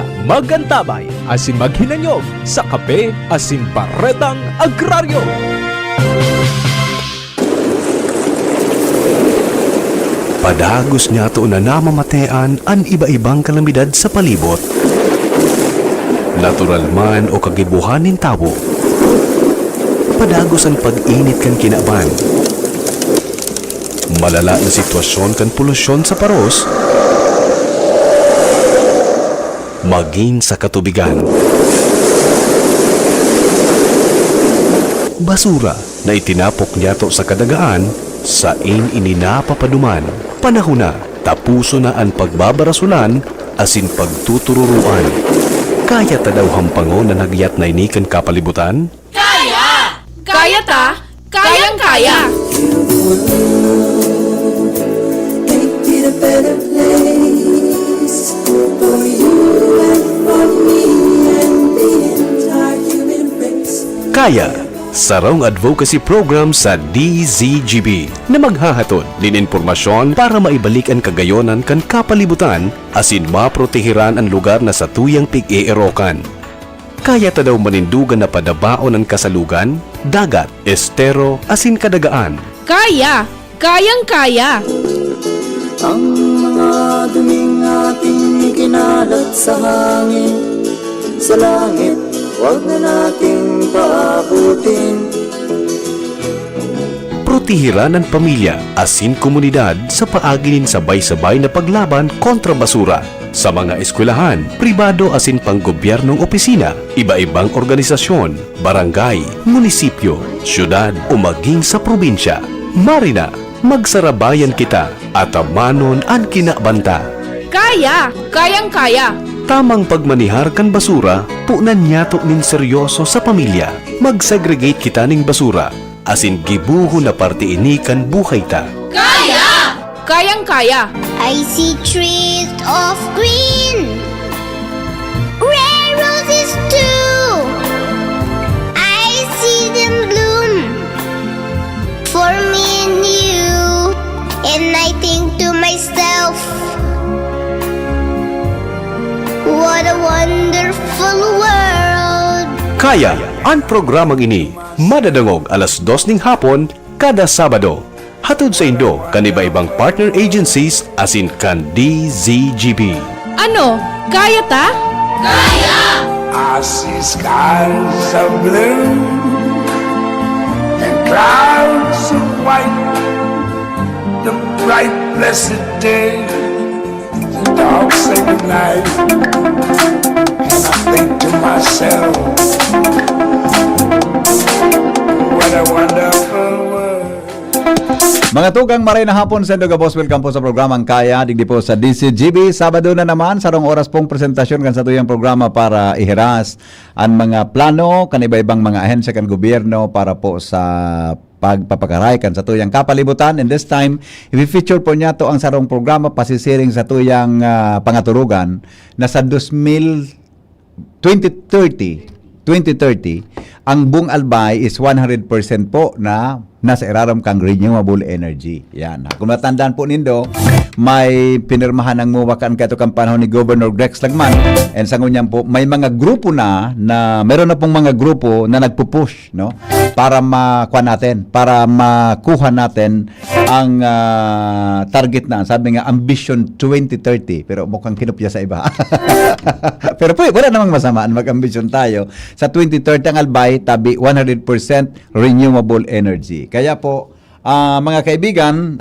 Magantabay asin maghinanyog sa kape asin baretang agraryo. Padagos niya to na namamatean ang iba-ibang kalamidad sa palibot. Natural man o kagibuhanin tao. Padagos ang pag-init kan kinaban. Malala na sitwasyon kan polusyon sa paros. Maging sa katubigan. Basura na itinapok niya to sa kadagaan, sa ininapapaduman. Panahon na, tapuso na ang pagbabarasulan, asin pagtutururuan. Kaya ta daw hampango na nagyat na inikan kapalibutan? Kaya! Kaya ta! Kayang-kaya! Make it a better place for you and for me and the entire human race. Kaya, sarong advocacy program sa DZGB na maghahatod din impormasyon para maibalik ang kagayonan kan kapalibutan asin maprotehiran ang lugar na sa tuyang pig-eerokan. Kaya ta daw manindugan na padabaon ang kasalugan, dagat, estero, asin kadagaan. Kaya! Kayang-kaya! Ang mga duming ating ikinalat sa hangin, sa langit, huwag na nating paabutin. Protehiran ang pamilya, asin komunidad sa paagilin sabay-sabay na paglaban kontra basura. Sa mga eskwelahan, pribado asin panggobyernong opisina, iba-ibang organisasyon, barangay, munisipyo, syudad o maging sa probinsya. Marina, magsarabayan kita at amanon ang kinabanta. Kaya! Kayang-kaya! Tamang pagmanihar kan basura, punan niyato nin seryoso sa pamilya. Mag-segregate kita ning basura, asin gibuho na parte ini kan buhay ta. Kaya! Kayang-kaya! I see trees of green, red roses too. I see them bloom for me and you, and I think to myself, what a wonderful world. Kaya, ang programang ini, madadangog alas 2 ning hapon, kada Sabado. Hatod sa Indo, kan iba-ibang partner agencies asin kan DZGB. Ano? Kaya ta? Kaya! I see skies of blue and clouds of white. The bright blessed day, the dark sacred night. And I think to myself, what a wonderful world. Mga tugang maray na hapon sa Indoga Boss, welcome po sa programang Kaya, digdi po sa DCGB. Sabado na naman, sarong oras pong presentasyon kan sa tuyang programa para ihiras ang mga plano, kan iba-ibang mga ahensya kan gobyerno para po sa pagpapakaray kan sa tuyang kapalibutan. And this time, i-feature po niya to ang sarong programa pasisiring sa tuyang pangaturugan na sa 2030, ang buong albay is 100% po na nasa iraram kang renewable energy. Yan. Kung matandaan po nindo, may pinirmahan ng muwakan kato kang panahon ni Governor Rex Lagman. And sa ngunyan po, may mga grupo na meron na pong mga grupo na nagpupush, no? Para para makuha natin ang target na, sabi nga, Ambition 2030. Pero mukhang kinupya sa iba. Pero po, wala namang masama mag-ambition tayo. Sa 2030 ang albay, tabi 100% renewable energy. Kaya po, mga kaibigan,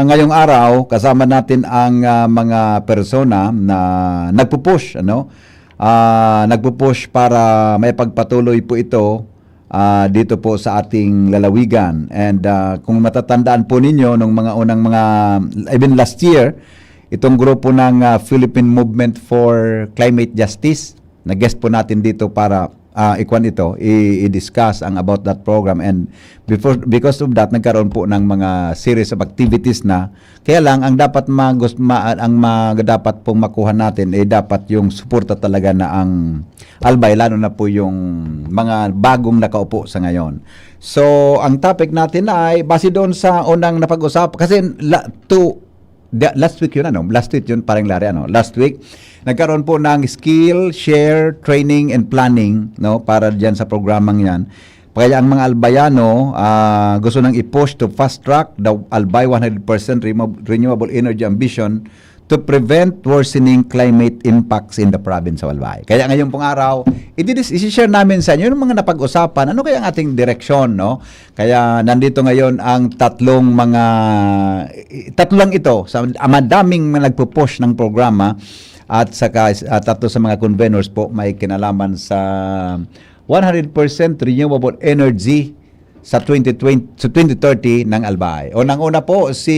ngayong araw, kasama natin ang mga persona na nagpupush, nagpupush para may pagpatuloy po ito dito po sa ating lalawigan. And kung matatandaan po ninyo, nung mga unang even last year, itong grupo ng Philippine Movement for Climate Justice, nag-guest po natin dito para i-discuss ang about that program, and because of that nagkaroon po ng mga series of activities na kaya lang ang dapat dapat pong makuha natin dapat yung suporta talaga na ang albay, lalo na po yung mga bagong nakaupo sa ngayon. So ang topic natin ay base doon sa unang napag-usap kasi last week yun, last week yun, parang Larry, last week, nagkaroon po ng skill, share, training, and planning, no, para dyan sa programang yan. Kaya ang mga albayano, gusto nang i-push to fast track the Albay 100% renewable energy ambition to prevent worsening climate impacts in the province of Albay. Kaya ngayong pong araw, i-share namin sa inyo yung mga napag-usapan. Ano kaya ang ating direksyon, no? Kaya nandito ngayon ang tatlo lang ito, sa madaming mga nagpo-push ng programa at saka tatlo sa mga conveners po may kinalaman sa 100% renewable energy sa 2030 ng Albay. Unang-una po si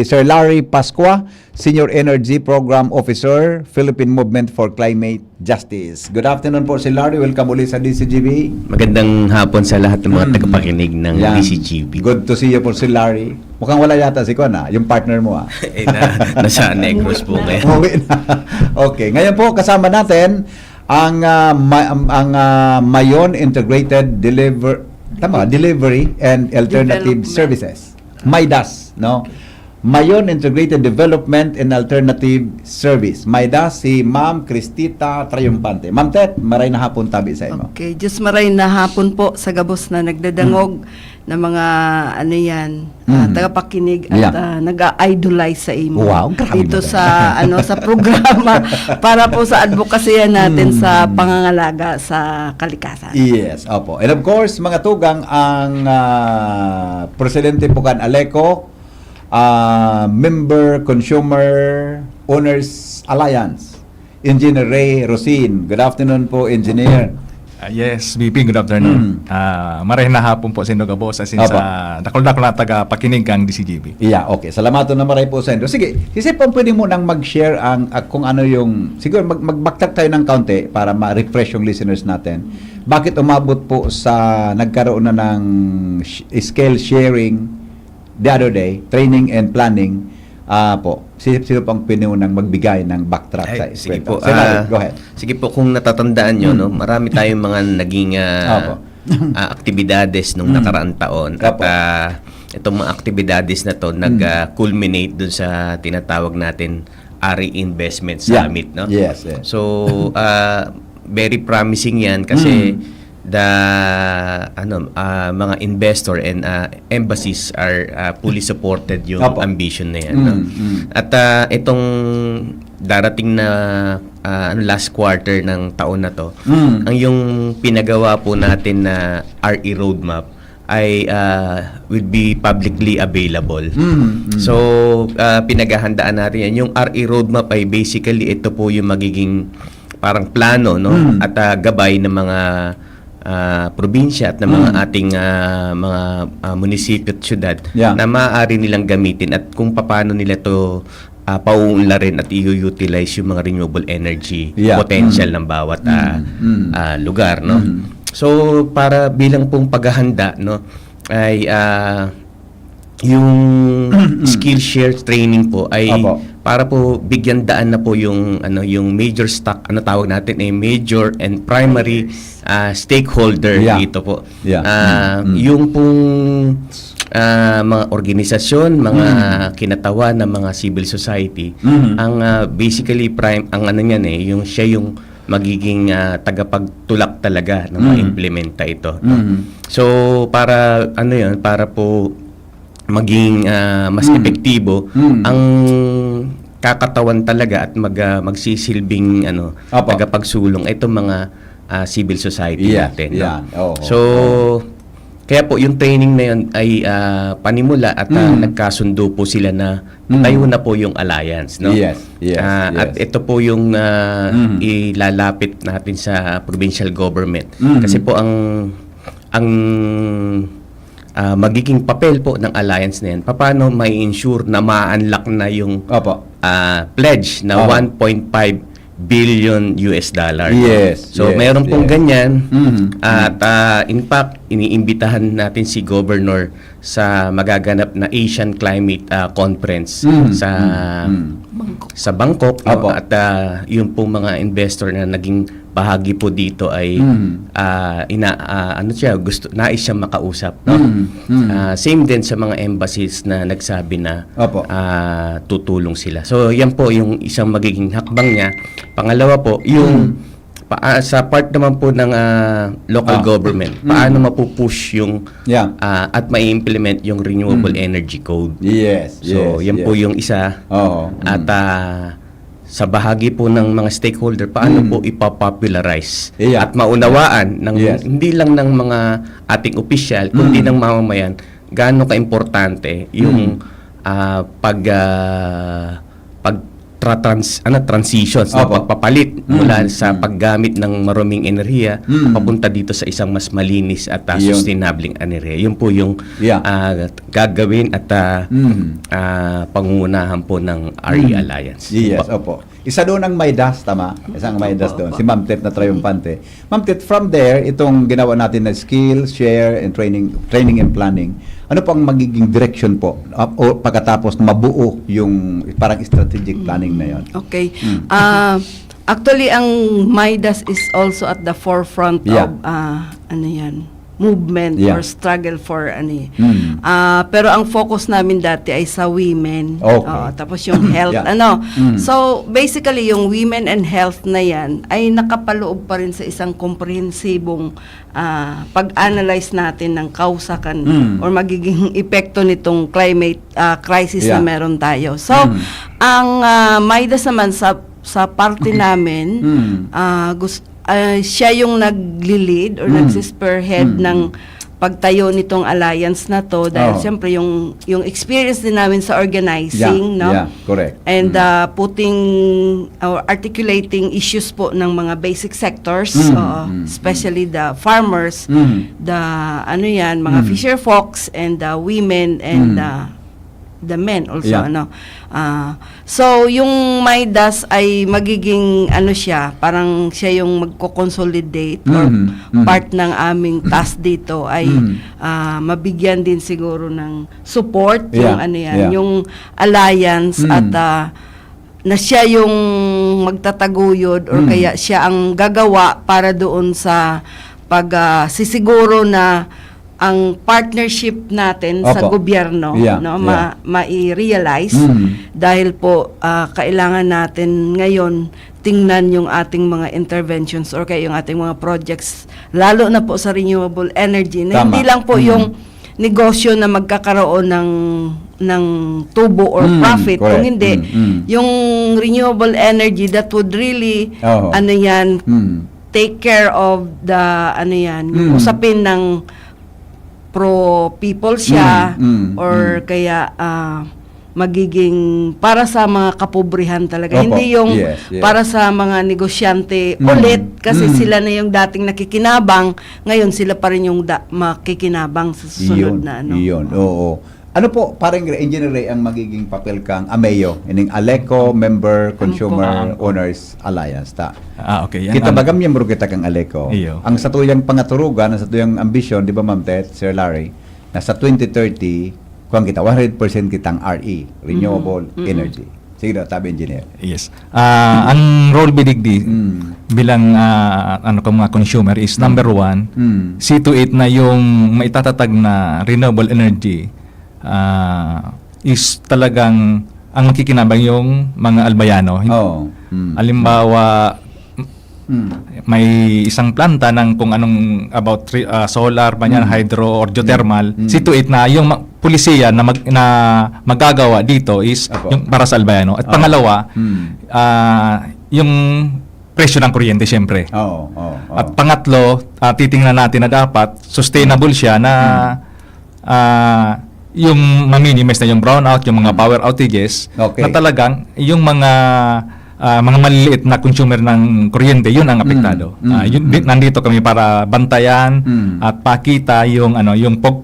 Sir Larry Pascua, Senior Energy Program Officer, Philippine Movement for Climate Justice. Good afternoon po si Larry. Welcome ulit sa DCGB. Magandang hapon sa lahat ng mga tagapakinig ng Yan. DCGB. Good to see you po si Larry. Mukhang wala yata si Kwan, yung partner mo. Nasa Negros po ngayon. Okay na. Okay. Ngayon po kasama natin ang Mayon Integrated Delivery and Alternative Services. MIDAS, no? Mayon Integrated Development and Alternative Service. MIDAS, si Ma'am Cristita Triumpante. Ma'am Tet, maray na hapon tabi sa imo. Okay, Diyos maray na hapon po sa gabos na nagdadangog na mga tagapakinig at nag-idolize sa imo. Wow, grabe dito naman. sa programa para po sa advocacy natin sa pangangalaga sa kalikasan. Yes, opo. And of course, mga tugang, ang Presidente Pukan Aleco, Member Consumer Owners Alliance, Engineer Ray Rosin. Good afternoon po, Engineer. Yes, VP, good afternoon. Maray na hapon po sa Indoga Boss, asin sa dakol-dakol na taga-pakinig kang DCGB. Yeah, okay. Salamat na maray po sa inyo. Sige, isip po pwede mo nang mag-share kung ano yung, siguro mag-backtrack tayo ng kaunti para ma-refresh yung listeners natin. Bakit umabot po sa nagkaroon na ng scale sharing the other day, training and planning po? Sino pang pinuunang magbigay ng backtrack sa Sige kwento? po. Senador, go ahead. Sige po, kung natatandaan nyo, no, marami tayong mga naging aktibidades nung nakaraang taon. Opo. At itong mga aktibidades na to nag-culminate dun sa tinatawag natin RE Investment Summit. No? Yes, yes. So, very promising yan kasi mga investor and embassies are fully supported yung ambition na yan. No? At itong darating na last quarter ng taon na to, ang yung pinagawa po natin na RE roadmap ay will be publicly available. So, pinaghahandaan natin yan. Yung RE roadmap ay basically ito po yung magiging parang plano, no? At gabay ng mga probinsya at ng mga ating mga munisipyo at syudad na maaari nilang gamitin at kung paano nila to pauunlarin at i-utilize yung mga renewable energy potential ng bawat lugar, no? So para bilang pong paghahanda, no, ay yung skill share training po ay para po bigyan daan na po yung yung major stock, tawag natin ay major and primary stakeholder dito po. Yung pong mga organisasyon, mga kinatawan ng mga civil society, ang basically ang niyan yung siya yung magiging tagapagtulak talaga na ma-implementa ito. So para para po maging mas epektibo ang kakatawan talaga at magsisilbing tagapagsulong itong mga civil society natin. So kaya po yung training na yun ay panimula at nagkasundo po sila na tayo na po yung alliance, no? At ito po yung ilalapit natin sa provincial government. Kasi po ang magiging papel po ng alliance na yan, paano may ensure na ma-unlock na yung pledge na 1.5 billion US dollar. So mayroon pong ganyan at in fact iniimbitahan natin si Governor sa magaganap na Asian Climate Conference sa Bangkok, no? At yung pong mga investor na naging bahagi po dito ay nais siya makausap, no? Same din sa mga embassies na nagsabi na tutulong sila. So yan po yung isang magiging hakbang niya. Pangalawa po, yung sa part naman po ng local government, paano mapupush yung at mai-implement yung Renewable Energy Code. So yan po yung isa. At sa bahagi po ng mga stakeholder, paano po ipapopularize at maunawaan ng hindi lang ng mga ating opisyal, kundi ng mamamayan, gaano ka-importante yung transitions, pagpapalit mula sa paggamit ng maruming enerhiya papunta dito sa isang mas malinis at sustainable enerhiya. Yun po yung gagawin at pangungunahan po ng RE Alliance. Isa doon ang Maidas, tama? Isang Maidas doon. Si Ma'am Tet na triumphante. Ma'am Tet, from there, itong ginawa natin na skill, share, and training and planning, ano pang magiging direction po o pagkatapos mabuo yung parang strategic planning na yon? Okay. Actually, ang Maidas is also at the forefront of movement or struggle for pero ang focus namin dati ay sa women. Tapos yung health So basically yung women and health na yan ay nakapaloob pa rin sa isang komprehensibong pag-analyze natin ng kausakan or magiging epekto nitong climate crisis na meron tayo. So ang Maidas naman sa parte namin siya yung nagli-lead or nagsi-spearhead ng pagtayo nitong alliance na to dahil siyempre yung experience din namin sa organizing, correct. And putting or articulating issues po ng mga basic sectors, especially the farmers, the mga fisher folks and the women and the men also so yung Maidas ay magiging siya, parang siya yung magko-consolidate or part ng aming task dito ay mabigyan din siguro ng support yung yung alliance at na siya yung magtataguyod or kaya siya ang gagawa para doon sa sisiguro na ang partnership natin sa gobyerno ma-realize dahil po kailangan natin ngayon tingnan yung ating mga interventions or kaya yung ating mga projects lalo na po sa renewable energy na hindi lang po yung negosyo na magkakaroon ng tubo or profit kung hindi yung renewable energy that would really take care of the yung usapin ng pro-people siya or kaya magiging para sa mga kapobrihan talaga. Hindi yung para sa mga negosyante ulit kasi sila na yung dating nakikinabang, ngayon sila pa rin yung makikinabang sa susunod na Ano po, parang Engineer Ray, ang magiging papel kang AMEO, ining ALECO Member Consumer Owners Alliance, ta? Okay. Kita bagam miyembro kita kang ALECO. Ang satuyang pangaturugan, ang satuyang ambisyon, di ba Ma'am Tet, Sir Larry, na sa 2030, kung kita, 100% kitang RE, Renewable Energy. Sige daw, tabi Engineer. Yes. Ang role bidigdi bilang mga consumer is number one, see to it na yung maitatatag na renewable energy is talagang ang makikinabang yung mga albayano. Halimbawa, may isang planta ng kung anong about solar, hydro or geothermal, see to it na yung pulisiya na magagawa dito is yung para sa albayano. At pangalawa, yung presyo ng kuryente syempre. At pangatlo, titingnan natin na dapat sustainable siya na yung ma-minimize na yung brownout, yung mga power outages, na talagang yung mga maliliit na consumer ng kuryente, yun ang apektado. Nandito kami para bantayan at pakita yung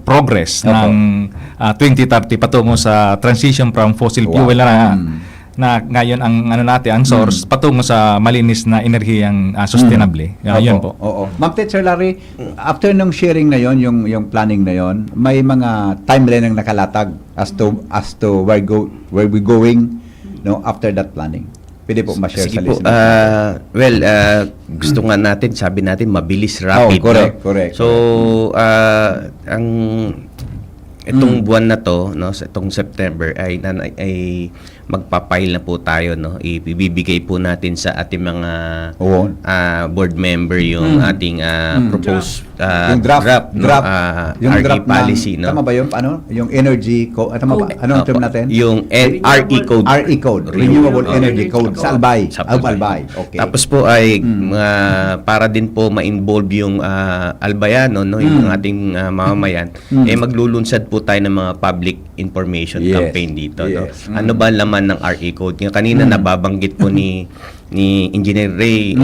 progress ng 2030 patungo sa transition from fossil fuel na na ngayon ang ano natin, ang source patungo sa malinis na enerhiyang sustainable. Yun po. Oo. Ma'am Ted, Sir Larry, after ng sharing na yon, yung planning na yon, may mga timeline ang nakalatag as to where we going, no, after that planning. Pwede po ma-share Sige sa po. listeners. Gusto nga natin, sabi natin, mabilis, rapid. Correct. So, itong buwan na to, no, sa itong September ay magpa-file na po tayo, no. Ibibigay po natin sa ating mga board member yung ating proposed yung draft, yung RE draft policy, ng, no. tama ba yun? Yung energy code, tama ba? Ano ang term natin? Yung RE code. RE code, Renewable Energy Code sa Albay. Albay. Okay. Tapos po ay para din po ma-involve yung albayano, no, yung ating mamamayan, maglulunsad po tayo ng mga public information campaign dito, no. Ano ba laman ng RE code? Yung kanina nababanggit po ni Engineer Ray,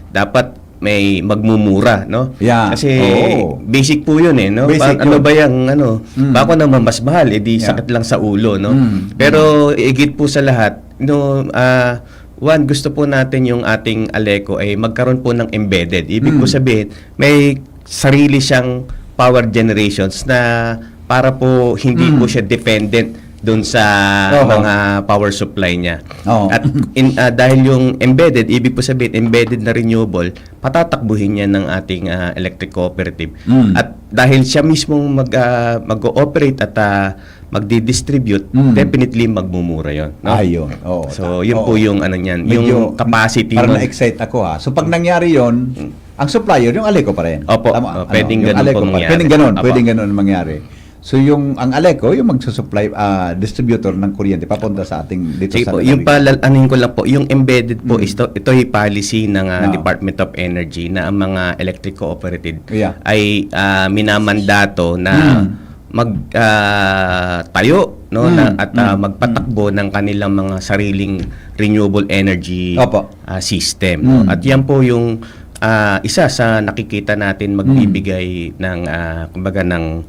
dapat may magmumura, no? Kasi basic po 'yun, no? Ano ba yung bako naman mas mahal, di sakit lang sa ulo, no? Pero higit po sa lahat, no, one, gusto po natin yung ating Aleco ay magkaroon po ng embedded. Ibig po sabihin, may sarili siyang power generations na para po hindi po siya dependent doon sa mga power supply niya. At dahil yung embedded, ibig po sabihin, embedded na renewable, patatakbuhin niya ng ating electric cooperative. At dahil siya mismo mag-ooperate at magdi-distribute, definitely magmumura yon, no? Ayun. So, yun po yung ano niyan, yung capacity. Parang na-excite ako ha. So, pag nangyari yon, ang supplier, yung Aleco pa rin. Opo. Pwedeng ganun po mangyari. Pwedeng ganun mangyari. So yung ang Aleco, yung magsusupply distributor ng kuryente papunta sa ating dito sa yung anin ko lang po, yung embedded po ito ay policy ng Department of Energy na ang mga electric cooperative ay minamandato na tayo, no, at magpatakbo ng kanilang mga sariling renewable energy system, no? At yan po yung isa sa nakikita natin magbibigay ng kumbaga ng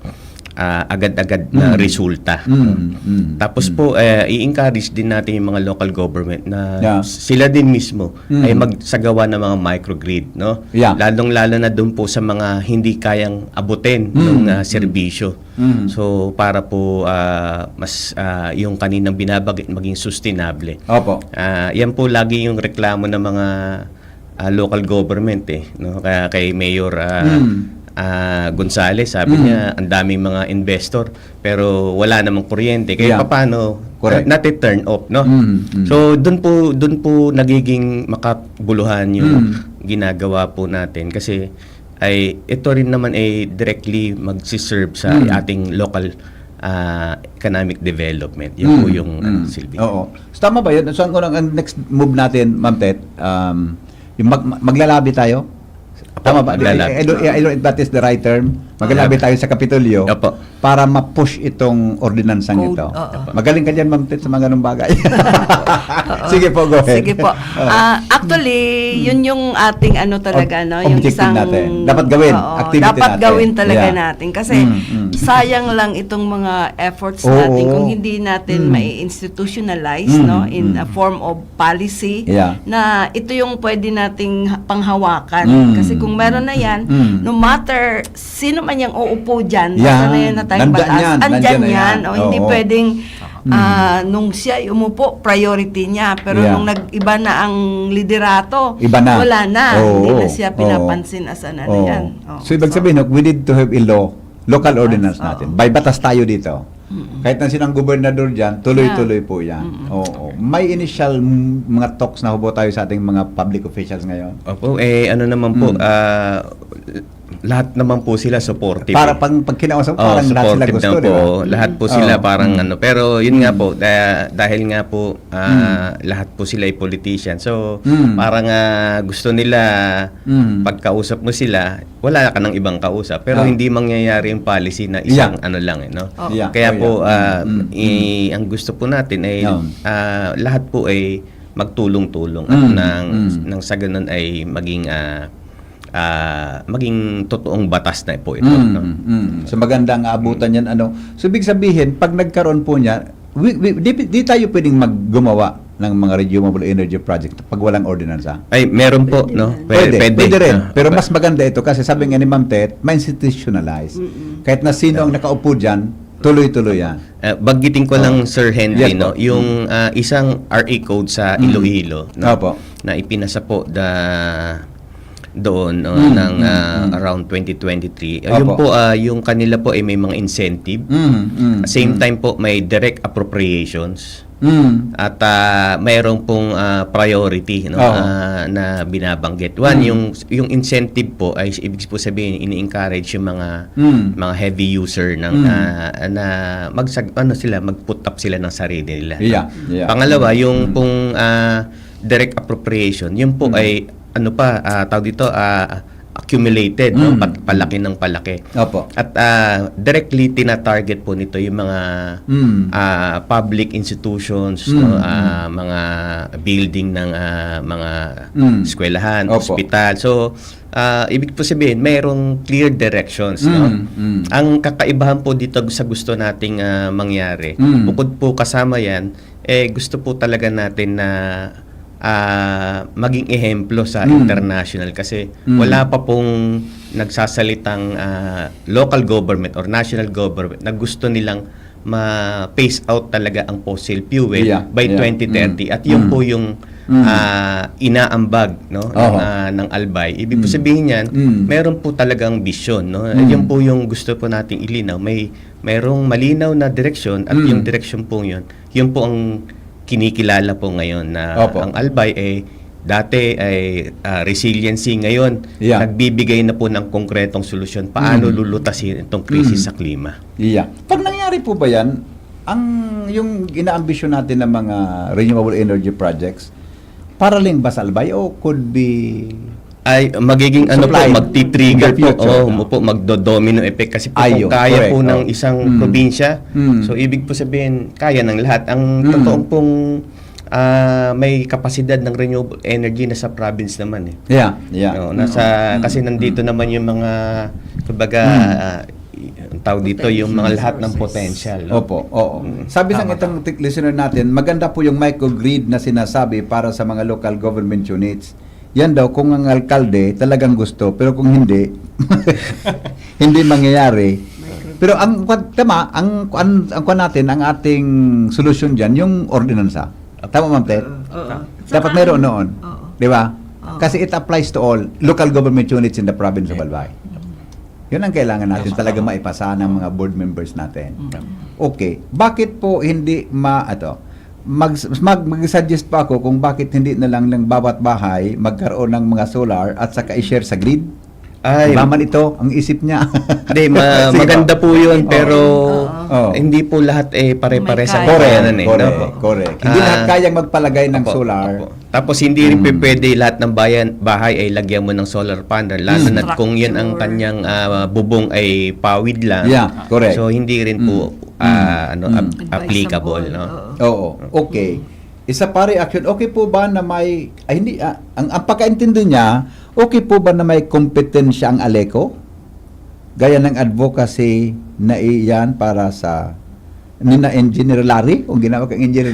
agad-agad na resulta. Tapos po, i-encourage din natin yung mga local government na sila din mismo ay magsagawa ng mga microgrid, no? Lalong-lalo na doon po sa mga hindi kayang abutin ng serbisyo. So, para po mas yung kaninang binabagit maging sustainable. Yan po lagi yung reklamo ng mga local government, no? Kaya kay Mayor Gonzales, sabi niya, ang daming mga investor pero wala namang kuryente. Kaya paano natin turn off, no? So doon po nagiging makabuluhan yung ginagawa po natin kasi ay ito rin naman ay directly magsiserve sa ating local economic development. Yun po yung silbi. So, tama ba yun? So ang next move natin, Ma'am Tet, yung maglalabi tayo? Tama ba? I don't if that is the right term. Maglalabi tayo sa Kapitolyo para ma-push itong ordinansang ito. Magaling ka dyan, Ma'am Tet, sa mga ganung bagay. Sige po, go ahead. Sige po. Actually, yun yung ating talaga, no? Yung objective natin. Dapat gawin. Activity dapat natin. gawin talaga natin. Kasi sayang lang itong mga efforts natin kung hindi natin mai-institutionalize, no? In a form of policy na ito yung pwede nating panghawakan. Kasi kung meron na yan, no matter sino man yung uupo dyan, basta na yan na tayong batas, andyan yan. Hindi pwedeng nung siya umupo, priority niya. Pero nung nag-iba na ang liderato, wala na. Hindi na siya pinapansin as an yan. So, ibig sabihin, we need to have a local ordinance natin. By batas tayo dito. Kahit na sinang gobernador dyan, tuloy-tuloy po yan. May initial mga talks na hubo tayo sa ating mga public officials ngayon? Opo, ano naman po, lahat naman po sila supportive. Para pag kinausap, parang lahat sila gusto, di ba? Lahat po sila parang pero yun nga po, dahil nga po lahat po sila ay politician. So, parang gusto nila pagkausap mo sila, wala ka ng ibang kausap. Pero hindi mangyayari yung policy na isang lang, no? Kaya po, ang gusto po natin ay lahat po ay magtulong-tulong at nang sa ganun ay maging totoong batas na po ito. No? So magandang abutan yan. So ibig sabihin, pag nagkaroon po niya, di tayo pwedeng maggumawa ng mga renewable energy project pag walang ordinansa? Ay, meron po, no? Pwede rin. Pero mas maganda ito kasi sabi nga ni Ma'am Tet, ma-institutionalize. Kahit na sino ang nakaupo dyan, tuloy-tuloy yan. Banggitin ko lang, Sir Henry, Yes, no? po. Yung isang RA code sa Iloilo, no? Opo. Na ipinasa po doon no, ng around 2023. Yun Opo. po, yung kanila po ay may mga incentive. Same time po, may direct appropriations. At mayroong pong priority, no, na binabanggit. One, yung incentive po ay ibig po sabihin ini-encourage yung mga heavy user ng na mag-put up sila ng sarili nila. Yeah. Pangalawa, yung pong direct appropriation, yun po ay tawag dito, accumulated, no? Palaki ng palaki. Opo. At directly tina-target po nito yung mga public institutions, no? Mga building ng mga eskwelahan, ospital. So, ibig po sabihin, mayroong clear directions. No? Ang kakaibahan po dito sa gusto nating mangyari, bukod po kasama yan, gusto po talaga natin na maging ehemplo sa international kasi wala pa pong nagsasalitang local government or national government na gusto nilang ma-phase out talaga ang fossil fuel by 2030 at yun po yung inaambag, no, ng Albay. Ibig po sabihin yan, meron po talagang vision, no. Yun po yung gusto po nating ilinaw. Mayroong malinaw na direksyon at yung direksyon po yun po ang kinikilala po ngayon na ang Albay dati ay resiliency, ngayon nagbibigay na po ng konkretong solusyon paano lulutasin itong krisis sa klima. Pag nangyari po ba yan, yung inaambisyon natin ng mga renewable energy projects, para lang ba sa Albay o could be ay magiging supply magti-trigger in the future, po magdo-domino effect kasi po kung kaya po ng isang probinsya, so ibig po sabihin kaya ng lahat. Ang totoong pong may kapasidad ng renewable energy na sa province naman No, kasi nandito naman yung mga kumbaga tawag dito yung mga lahat ng potential. No? Sabi ng itong listener natin, maganda po yung microgrid na sinasabi para sa mga local government units. Yan daw kung ang alkalde talagang gusto, pero kung hindi hindi mangyayari. Pero ang natin, ang ating solusyon diyan yung ordinansa. Tama, Ma'am Ted? Dapat meron noon. Di ba? Kasi it applies to all local government units in the province of Albay. Yun ang kailangan natin talaga maipasa ng mga board members natin. Okay. Bakit po hindi mag-suggest pa ako kung bakit hindi na lang ng bawat bahay magkaroon ng mga solar at saka i-share sa grid? Maman ito, ang isip niya. Hindi, maganda po yun, pero hindi po lahat pare-pare sa kakayanan. Correct. Hindi lahat kayang magpalagay ng solar. Tapos hindi rin pwede lahat ng bahay ay lagyan mo ng solar panel, lalo na kung yun ang kanyang bubong ay pawid lang. Correct. So hindi rin po applicable, no? Okay. Isa pa reaction, okay po ba na may ang pagkaintindi niya, okay po ba na may kompetensya ang ALECO? Gaya ng advocacy na iyan para sa Engineer Larry, kung ginawa kang Engineer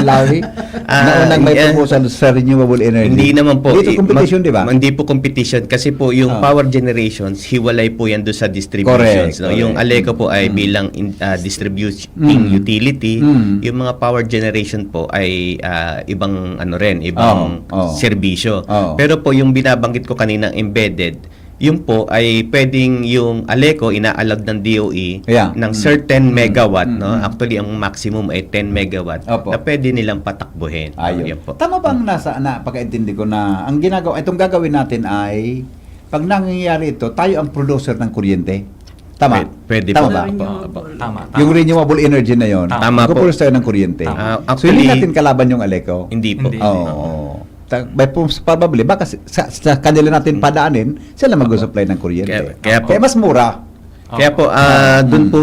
Larry, na unang may proposal sa renewable energy. Hindi naman po. Dito competition, di ba? Hindi po competition kasi po yung power generations, hiwalay po yan doon sa distributions. Correct. Yung ALECO po ay bilang distributing utility. Yung mga power generation po ay ibang ibang serbisyo. Pero po yung binabanggit ko kanina embedded, yun po ay pwedeng yung ALECO inaalog ng DOE ng certain megawatt, no? Actually ang maximum ay 10 megawatt na pwede nilang patakbuhin. Po. Tama bang pagkaintindi ko na ang itong gagawin natin ay pag nangyayari ito, tayo ang producer ng kuryente? Tama? Pwede Tama po. ba? Tama. Yung renewable energy na yon, Tama po. produce tayo ng kuryente. So hindi natin kalaban yung ALECO? Hindi po. By probably baka sa kanila natin padaanin sila mag-supply ng kuryente. Kaya mas mura. Kaya po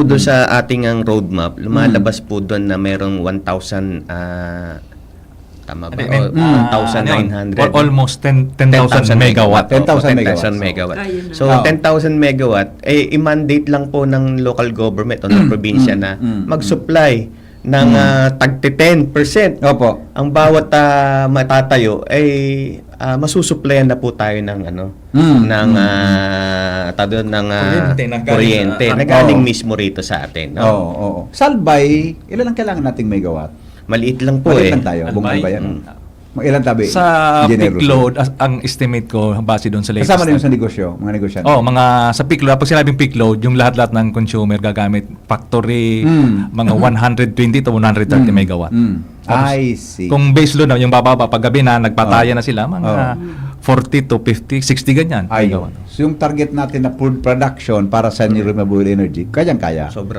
doon sa ating ang roadmap lumalabas po doon na merong 1,000 tama ba? 1,900. Almost 10,000 megawatt. 10,000 megawatt. So 10,000 megawatt i-mandate lang po ng local government o ng probinsya na mag-supply ng tagti 10%. Opo. Ang bawat matatayo ay masusuplayan na po tayo ng ng kuryente na galing mismo rito sa atin. No? Oo. Salbay, ilan ang kailangan nating megawatt? Maliit lang po Maliit lang tayo, buong bayan. Ilan tabi? Sa Generous. peak load, ang estimate ko base doon sa latest. Kasama na yung sa negosyo, mga negosyante. Sa peak load, pag sinabing peak load, yung lahat-lahat ng consumer gagamit factory, mga 120 to 130 megawatt. Tapos, I see. kung base load na, yung bababa, pag gabi na, nagpataya na sila, mga 40 to 50, 60 ganyan. Ayun. So yung target natin na food production para sa renewable energy, kayang-kaya. Sobra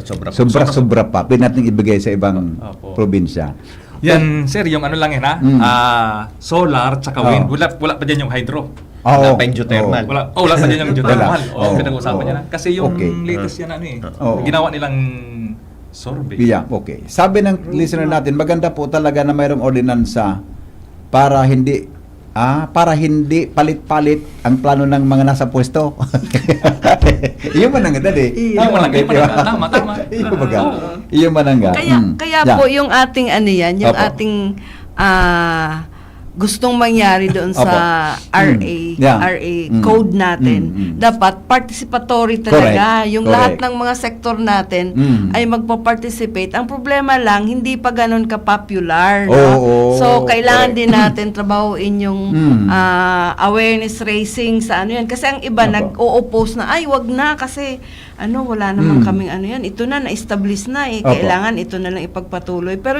pa. Pwede natin ibigay sa ibang probinsya. Yan, sir, yung ano lang yun solar tsaka wind. Wala pa dyan yung hydro. Wala pa yung geothermal. Wala pa dyan yung geothermal. Pinag-uusapan niya na. Kasi yung Okay. latest yan ginawa nilang survey. Yeah, okay. Sabi ng listener natin, maganda po talaga na mayroong ordinansa para hindi palit-palit ang plano ng mga nasa pwesto. Iyon man ang dali. Tama. Iyon man ang Kaya po yung ating yung ating gustong mangyari doon sa RA code natin, dapat participatory talaga. Correct. Yung lahat ng mga sektor natin ay magpa-participate. Ang problema lang, hindi pa ganun ka-popular. No? So, kailangan din natin trabahuin yung awareness raising sa yan. Kasi ang iba nag-o-oppose na, ay, wag na kasi wala naman kaming yan. Ito na, na-establish na Kailangan ito na lang ipagpatuloy. Pero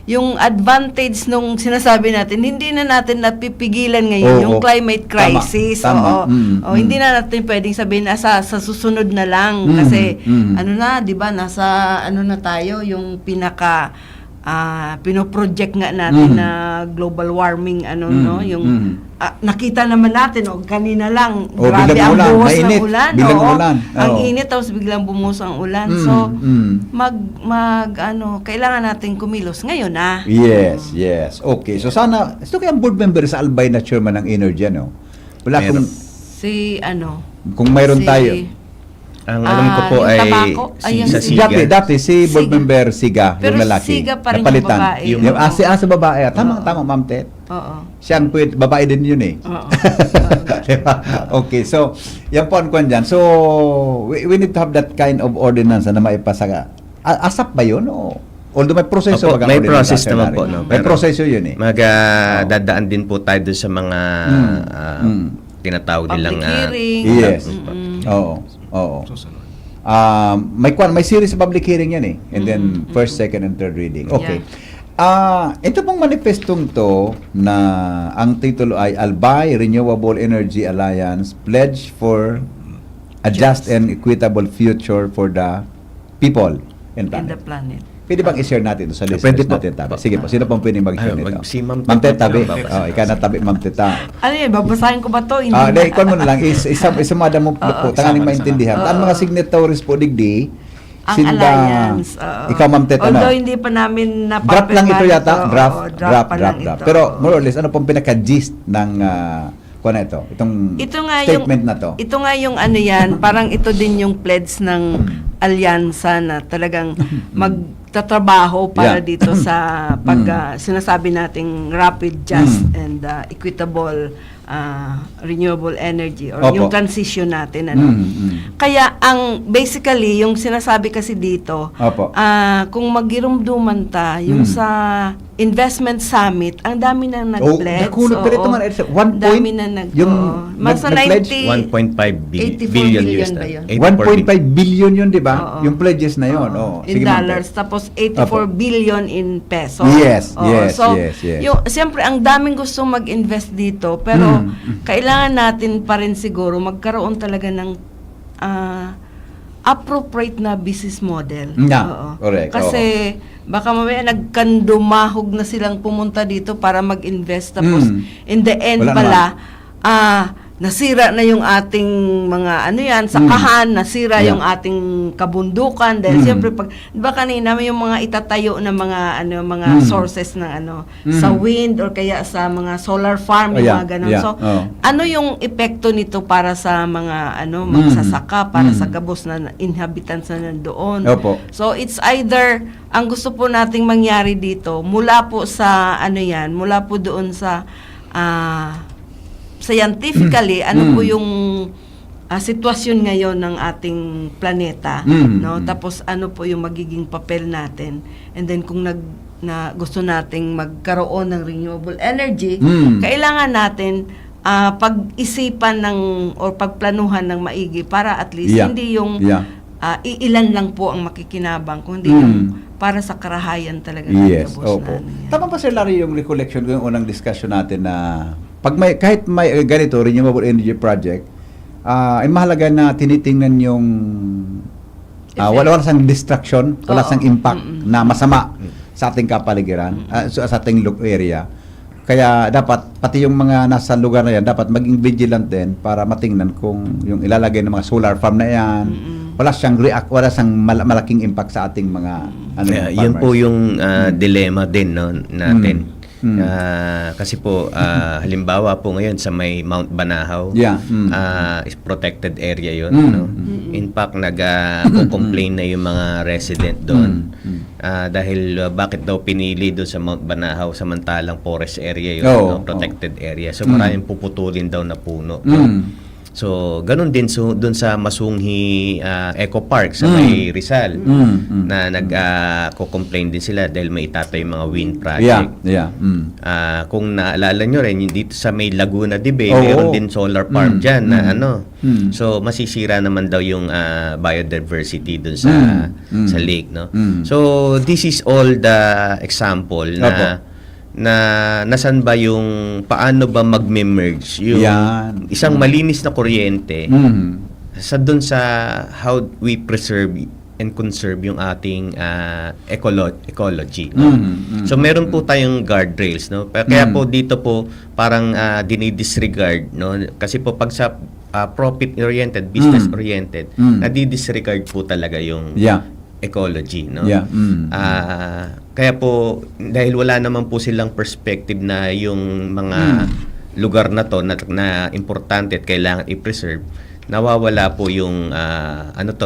yung advantage nung sinasabi natin, hindi na natin napipigilan ngayon yung climate crisis. Tama. Hindi na natin pwedeng sabihin na sa susunod na lang. Kasi, 'di ba, nasa na tayo, yung pinaka pinoproject nga natin na global warming yung nakita naman natin kanina lang grabe ang buhos ng ulan. Ang init tapos biglang bumuhos ang ulan. So kailangan natin kumilos ngayon na. Yes. Okay. So sana ito kaya ang board member sa Albay na chairman ng Energy wala kung kung mayroon tayo. Ang alam ko po ay sa Siga. Dati si board member Siga, pero yung lalaki. Siga pa rin napalitan. yung Sa babae. babae. Tama, Ma'am Tet. Siyang babae din yun Diba? Okay, so yan po ang kwan dyan. So we need to have that kind of ordinance na maipasa. Asap ba yun although may proseso may process naman po. May proseso yun dadaan din po tayo sa mga tinatawag nilang yes. Oo. May series of public hearing yan and then first, second, and third reading. Okay. Ito pong manifestong to na ang titulo ay Albay Renewable Energy Alliance Pledge for a Just and Equitable Future for the People and Planet. Pwede bang i-share natin ito sa listeners natin, Tabi? Sige po, sino pong pwede mag-share nito? Si Ma'am Tet, Tabi. Ikaw na, Tabi, Ma'am Tet. Babasahin ko ba to? Ikaw mo na lang. Isamada mo po. Tanganing maintindihan. Ang mga signatories po, digdi, ang alliance. Ikaw, Ma'am Tet, although hindi pa namin draft lang ito yata. Draft. Pero more or less, ano pong pinaka-gist ng itong statement na to? Ito nga yung parang ito din yung pledge ng alyansa na talagang magtatrabaho para dito sa sinasabi nating rapid, just, and equitable renewable energy or yung transition natin. Kaya basically, yung sinasabi kasi dito, kung magirumduman yung sa investment summit, ang dami na nag-pledge. Pero ito man, 1 dami na nag-pledge 1.5 billion US ba yun? 1.5 billion yun, di ba? Yung pledges na yun. In dollars, tapos 84 billion in pesos. Yes. Siyempre, ang daming gustong mag-invest dito, pero kailangan natin pa rin siguro magkaroon talaga ng appropriate na business model. Correct. Kasi baka mamaya nagkandumahog na silang pumunta dito para mag-invest, tapos in the end pala nasira na yung ating mga sakahan, nasira yung ating kabundukan dahil siyempre pag 'di ba kanina may yung mga itatayo na mga sources ng sa wind or kaya sa mga solar farm yung mga ganun. So ano yung epekto nito para sa mga magsasaka, para sa gabos na inhabitants na nandoon. Opo. So it's either ang gusto po nating mangyari dito mula po sa mula po doon sa scientifically, ano po yung sitwasyon ngayon ng ating planeta, no? Tapos ano po yung magiging papel natin. And then kung gusto nating magkaroon ng renewable energy, kailangan natin pag-isipan or pagplanuhan ng maigi para at least hindi yung iilan lang po ang makikinabang, kundi yung para sa karahayan talaga ng gabos na Tama pa Sir Larry yung recollection ko yung unang discussion natin na kahit may ganito renewable energy project, ay mahalaga na tinitingnan yung wala sang distraction, wala sang impact na masama sa ating kapaligiran, sa ating area. Kaya dapat pati yung mga nasa lugar na yan dapat maging vigilant din para matingnan kung yung ilalagay ng mga solar farm na yan wala siyang malaking impact sa ating mga yun po yung dilemma din natin. Kasi po halimbawa po ngayon sa may Mount Banahaw is protected area yun, in fact nag-complain na yung mga resident doon dahil bakit daw pinili doon sa Mount Banahaw samantalang forest area yun, protected area, so maraming puputulin daw na puno. So, ganun din doon sa Masunghi Eco Park sa may Rizal na nag-complain din sila dahil may itatay mga wind project. Kung naalala nyo rin, dito sa may Laguna de Bay, mayroon din solar farm dyan na So, masisira naman daw yung biodiversity doon sa lake, no? So, this is all the example na nasan ba yung paano ba magme-merge yung isang malinis na kuryente sa dun sa how we preserve and conserve yung ating ecology, no? So meron po tayong guardrails, no? Kaya po dito po parang dinidisregard, no? Kasi po pag sa profit oriented, business oriented, nadi-disregard po talaga yung ecology, no? Kaya po dahil wala naman po silang perspective na yung mga lugar na to na importante at kailangan i-preserve, nawawala po yung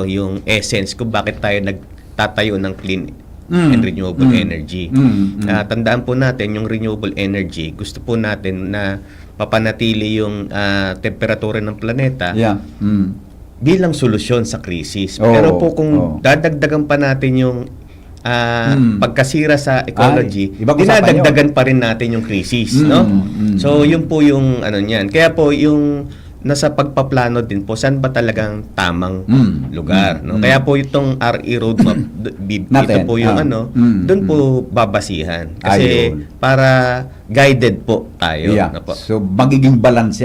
yung essence kung bakit tayo nagtatayo ng clean and renewable energy. Tandaan po natin yung renewable energy, gusto po natin na papanatili yung temperatura ng planeta bilang solusyon sa krisis. Pero po kung dadagdagan pa natin yung pagkasira sa ecology, dinadagdagan pa rin natin yung krisis, no? So, yun po yung niyan. Kaya po yung nasa pagpaplano din po, saan ba talagang tamang lugar, no? Kaya po itong RE roadmap, ito po yung doon po babasihan. Kasi para guided po tayo. So, magiging balance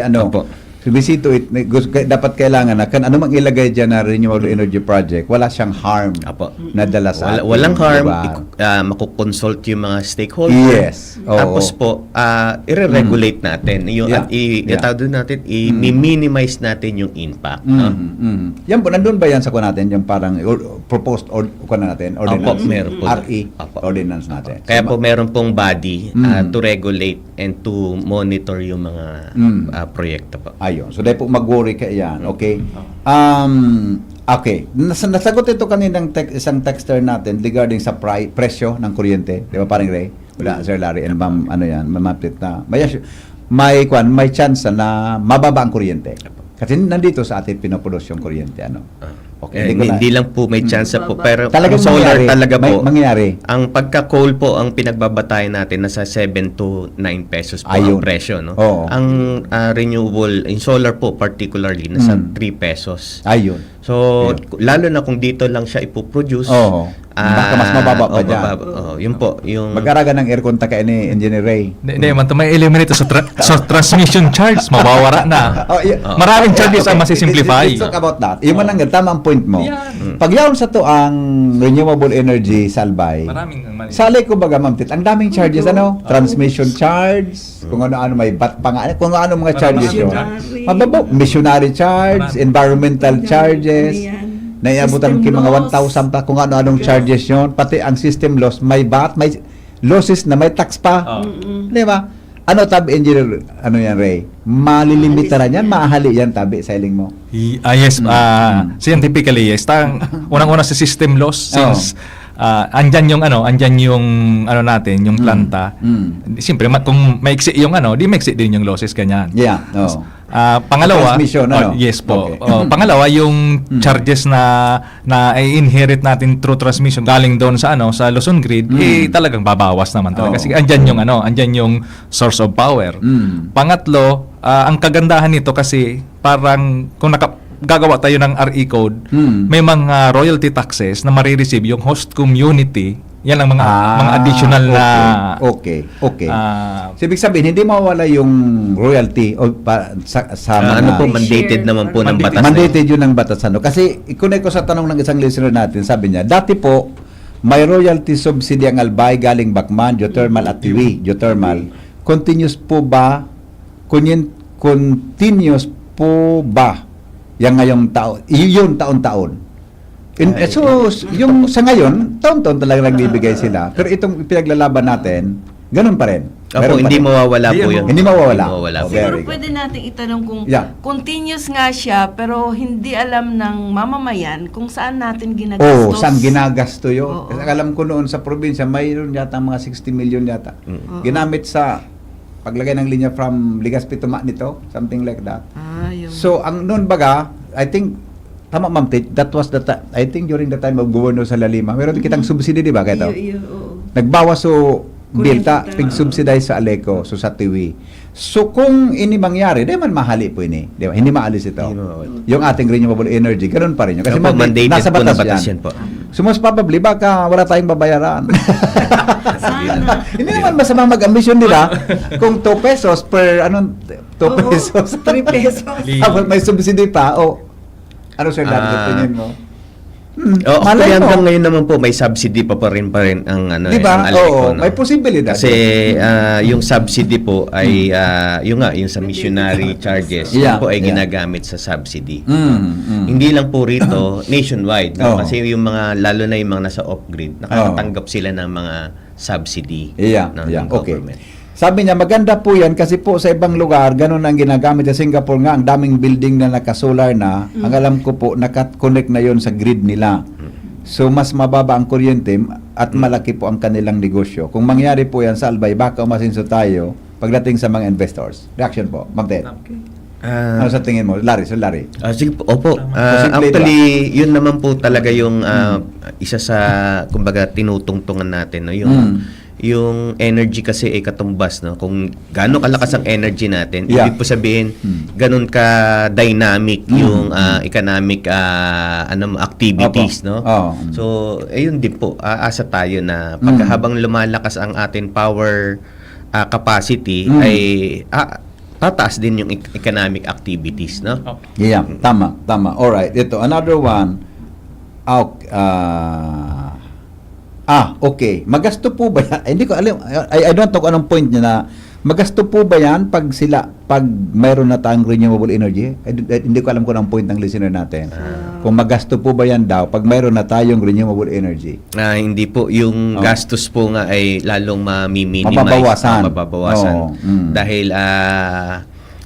So, bisito dapat kailangan na ano mang ilagay dyan na renewable energy project, wala siyang harm na dala sa atin. Walang harm, makukonsult yung mga stakeholders. Tapos po, i-regulate natin. I-minimize natin yung impact. Yan po, nandun ba yan sa natin, yung parang proposed natin, ordinance? Meron po. RE, ordinance natin. Kaya po meron pong body to regulate and to monitor yung mga proyekto po. Ayun. So, dahil po mag-worry ka yan. Okay? Okay. Nasagot ito kaninang isang texter natin regarding sa presyo ng kuryente. Di ba, parang Ray? Wala, Sir Larry. Ma'am, mamapit na. May chance na mababa ang kuryente. Kasi nandito sa atin pinoproduce yung kuryente. Okay, hindi lang po may chance po, pero talagang solar talaga po. Mangyayari. Ang pagka-coal po, ang pinagbabatayan natin nasa 7 to 9 pesos po ang presyo, no? Ang renewable, in solar po particularly, nasa 3 pesos. Ayun. So, lalo na kung dito lang siya ipoproduce, Baka mas mababa pa dyan. Yun po, yung Mag-araga ng aircon taka ni Engineer Ray. Hindi man to may eliminate sa transmission charge, mawawara na. Maraming charges ang masisimplify. Let's talk about that. Yung man ang tama ang point mo. Pag yaon sa to ang renewable energy sa Albay, sali ko baga ma'am Tit, ang daming charges transmission charge, kung ano-ano may bat pa nga, kung ano mga charges yun. Mababaw, missionary charge, environmental charges, naiabutan ki mga 1,000 pa kung ano-anong charges yun, pati ang system loss, may VAT, may losses na may tax pa. Di ba? Ano tabi engineer, ano yan Ray? Malilimita na yan, maahali yan tabi sa iling mo. Yes, scientifically yes. Unang-una sa system loss since andyan yung natin, yung planta. Siyempre kung maiksi yung di maiksi din yung losses ganyan. Yeah. Pangalawa, transmission, yes po. Okay. Pangalawa yung charges na i-inherit natin through transmission galing doon sa sa Luzon Grid, talagang babawas naman talaga kasi andyan yung source of power. Pangatlo, ang kagandahan nito kasi parang kung gagawa tayo ng RE code, may mga royalty taxes na marireceive yung host community. Yan ang mga additional na okay. So, ibig sabihin hindi mawala yung royalty o sa mga mandated naman po ng batas. Mandated yun ng batas kasi ikunay ko sa tanong ng isang listener natin, sabi niya dati po may royalty subsidy ang Albay galing Bacman, geothermal at Tiwi. Geothermal continuous po ba yang ngayong taon, yun taon-taon. So, yung sa ngayon, taon-taon talaga nagbibigay sila. Pero itong pinaglalaban natin, ganun pa rin. Hindi mawawala po yun. Hindi mawawala. Siguro pwede natin itanong kung continuous nga siya, pero hindi alam ng mamamayan kung saan natin ginagastos. Saan ginagasto yun. Kasi alam ko noon sa probinsya, mayroon yata mga 60 million yata. Ginamit sa paglagay ng linya from Legazpi to Nito, something like that. So, ang noon baga, I think, tama ma'am, that was I think during the time of Governor Salalima, meron kitang subsidy, di ba? Kaya nagbawas Delta, pig-subsidize sa Aleco, so sa Tiwi. So, kung ini mangyari, di man mahali po ini. Di ba? Hindi maalis ito. Yung ating renewable energy, ganun pa rin yun. Kasi mandated nasa po na batas batas yan. yan po. So, most probably, baka wala tayong babayaran. Hindi naman masama mag-ambisyon nila kung 2 pesos per, 2 pesos. 3 pesos. May subsidy pa, ano sir, dapat opinion mo? Actually, hanggang ngayon naman po may subsidy pa rin ang diba? ang Aleco, may posibilidad. Kasi yung subsidy po ay yung sa missionary charges, yun po ay ginagamit sa subsidy. Hindi lang po rito nationwide, kasi yung mga lalo na yung mga nasa off-grid, nakakatanggap sila ng mga subsidy ng government. Sabi niya, maganda po yan kasi po sa ibang lugar, ganun ang ginagamit sa Singapore nga, ang daming building na naka-solar na, ang alam ko po, naka-connect na yon sa grid nila. So, mas mababa ang kuryente at malaki po ang kanilang negosyo. Kung mangyari po yan sa Albay, baka umasinso tayo pagdating sa mga investors. Reaction po, Ma'am Ted. Ano sa tingin mo? Larry. Sige po, opo. Actually, yun naman po talaga yung isa sa, kumbaga, tinutungtungan natin. No? Yung energy kasi ay katumbas, no? Kung gaano kalakas ang energy natin, ibig po sabihin ganun ka dynamic yung economic activities, no? So ayun din po, aasa tayo na pagkahabang lumalakas ang ating power capacity ay tataas din yung economic activities, no? Tama. Alright, ito another one. Okay. Magasto po ba yan? Hindi ko alam. I don't know kung anong point niya na magasto po ba yan pag mayroon na tayong renewable energy? Hindi ko alam kung anong point ng listener natin. Kung magasto po ba yan daw pag mayroon na tayong renewable energy? Hindi po. Yung gastos po nga ay lalong ma-minimize. Mababawasan. Dahil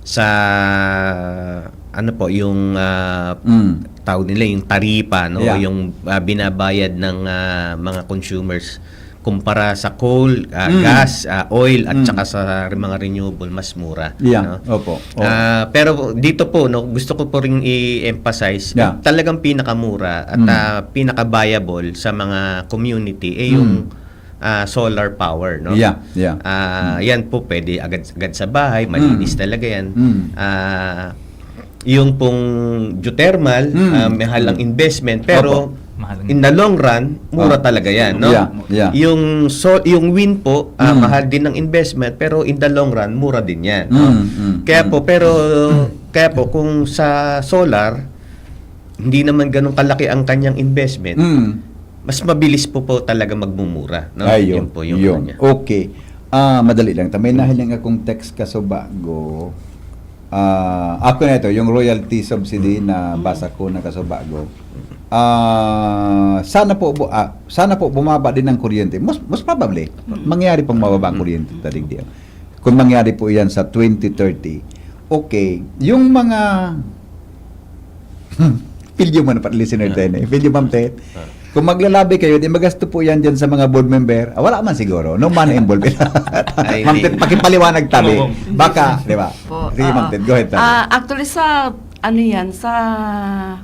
sa yung tawag nila yung taripa, no? Yung binabayad ng mga consumers kumpara sa coal, gas, oil at saka sa mga renewable mas mura, no? Pero dito po, no, gusto ko po ring i-emphasize talagang pinakamura at pinaka-viable sa mga community yung solar power, no? Yan po pwede agad sa bahay, malinis talaga yan. Yung pong geothermal, mahal ang investment pero Mahal in the long run, mura talaga yan, no? Yeah. Yung wind po, mahal din ng investment, pero in the long run, mura din yan, no? Kaya po kung sa solar, hindi naman ganun kalaki ang kanyang investment, mas mabilis po talaga magmumura, no? Ayun, Yun po yung yun. kanya. Okay. Madali lang. May nahiling akong text ka sa bago. Ako na ito, yung royalty subsidy na basa ko na kasubago. Sana po bumaba din ang kuryente. Most probably, mangyari pang mababa ang kuryente tadig diyan. Kung mangyari po yan sa 2030. Okay, yung mga feel yung man listener tayo eh. Feel yung ma'am Ted. Kung maglalabi kayo, di magasto po yan dyan sa mga board member. Wala man siguro. No man involved. Ma'am Ted, pakipaliwanag tabi. Baka, di ba? Sige, Ma'am Ted, go ahead tabi. Actually sa sa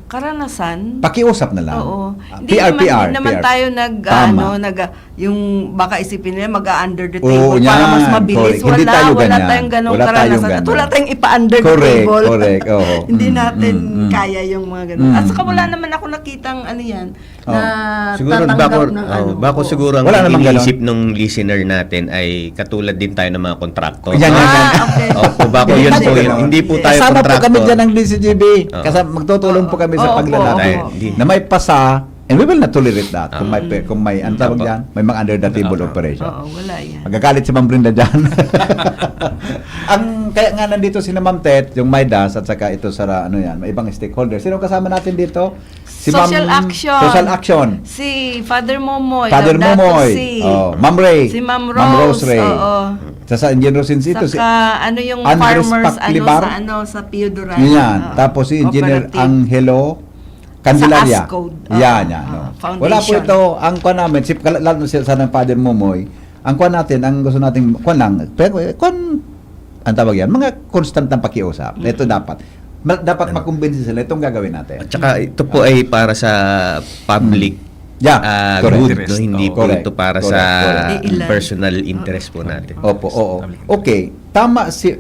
karanasan, Pakiusap na lang. oo. PR. Hindi naman PR. tayo Tama. yung baka isipin nila mag-under the Oo, table para yan. mas mabilis. Correct. Hindi tayo Wala ganyan. tayong ganong Wala tayong karanasan. At ganun. wala tayong ipa-under the Correct, table. correct. Oo. Hindi natin Mm. kaya yung mga ganun. At saka wala naman ako nakitang na Siguro tatanggap ng bako siguro ang Wala namang iniisip ng listener natin ay katulad din tayo ng mga kontraktor. Yan. okay. Opo, bako yun po yun. Hindi po tayo Kasama po kontraktor. kami dyan ng DCGB. Oo. Kasama, magtutulong po kami sa Oo, paglalaki. opo, opo. Na may pasa, and we will not tolerate that. Kung may ang tawag Opo. dyan, may mga under the table operation. Oo, wala yan. Magagalit si Ma'am Brenda dyan. Kaya nga nandito si Ma'am Tet, yung Maidas, at saka ito sa may ibang stakeholders. Sino kasama natin dito? Si Social Ma'am- Action. Social Action. Si Father Momoy. Father Laudato Momoy. Si. Ma'am Ray. Si Ma'am Ma'am Rose. Ray. Oo. Sa Engineer Rosincito. Saka yung Andres farmers Paclibar. sa Pio Duran. Yan. Oo. Tapos si Engineer Cooperative. Angelo Candelaria. Sa ASCODE. Yan. Foundation. Wala po ito. Ang kuha namin, lalo sa ng Father Momoy, ang kuha natin, ang gusto natin, ang tawag yan, mga constant ng pakiusap. Ito dapat makumbinsi sila itong gagawin natin. At saka ito po ay para sa public Yeah, correct. good, no? Hindi po Correct. ito para Correct, sa correct. personal interest po natin. Opo, oo. Okay.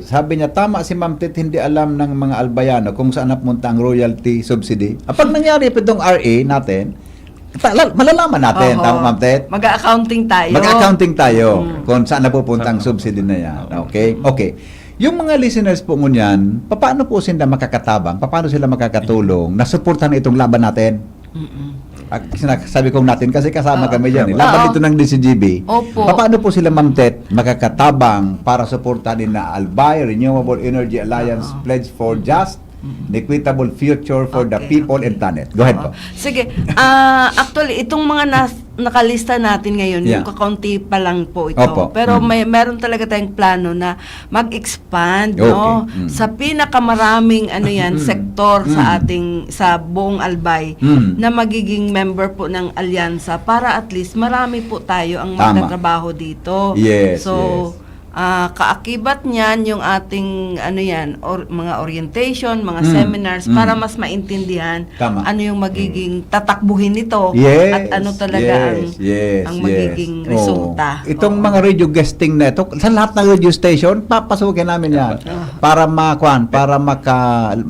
Sabi niya, tama si Ma'am Tit, hindi alam ng mga albayano kung saan napunta ang royalty subsidy. Pag nangyari po itong RA natin, malalaman natin, Oo. tama Ma'am Tit? Mag-accounting tayo. Mag-accounting tayo kung saan napupunta ang subsidy na yan. Okay? Okay. Yung mga listeners po ngunyan, paano po sila makakatabang? Paano sila makakatulong na suportahan itong laban natin? Sabi ko natin kasi kasama kami dyan. Laban ito ng DCGB. Opo. Paano po sila, Ma'am Tet, makakatabang para suportahan din na Albay Renewable Energy Alliance Pledge for Just and Equitable Future for the People and Planet? Go ahead po. Sige. Actually, itong mga nakalista natin ngayon, Yeah. yung kakaunti pa lang po ito. Opo. Pero meron talaga tayong plano na mag-expand, Okay. no? Sa pinakamaraming sektor sa buong Albay na magiging member po ng alyansa para at least marami po tayo ang Tama. magtatrabaho dito. Yes, So, yes. kaakibat niyan yung ating mga orientation, mga seminars para mas maintindihan Tama. ano yung magiging tatakbuhin nito Yes, at ano talaga yes, ang magiging resulta. Itong mga radio guesting na ito, sa lahat ng radio station, papasukin namin yan. Para maka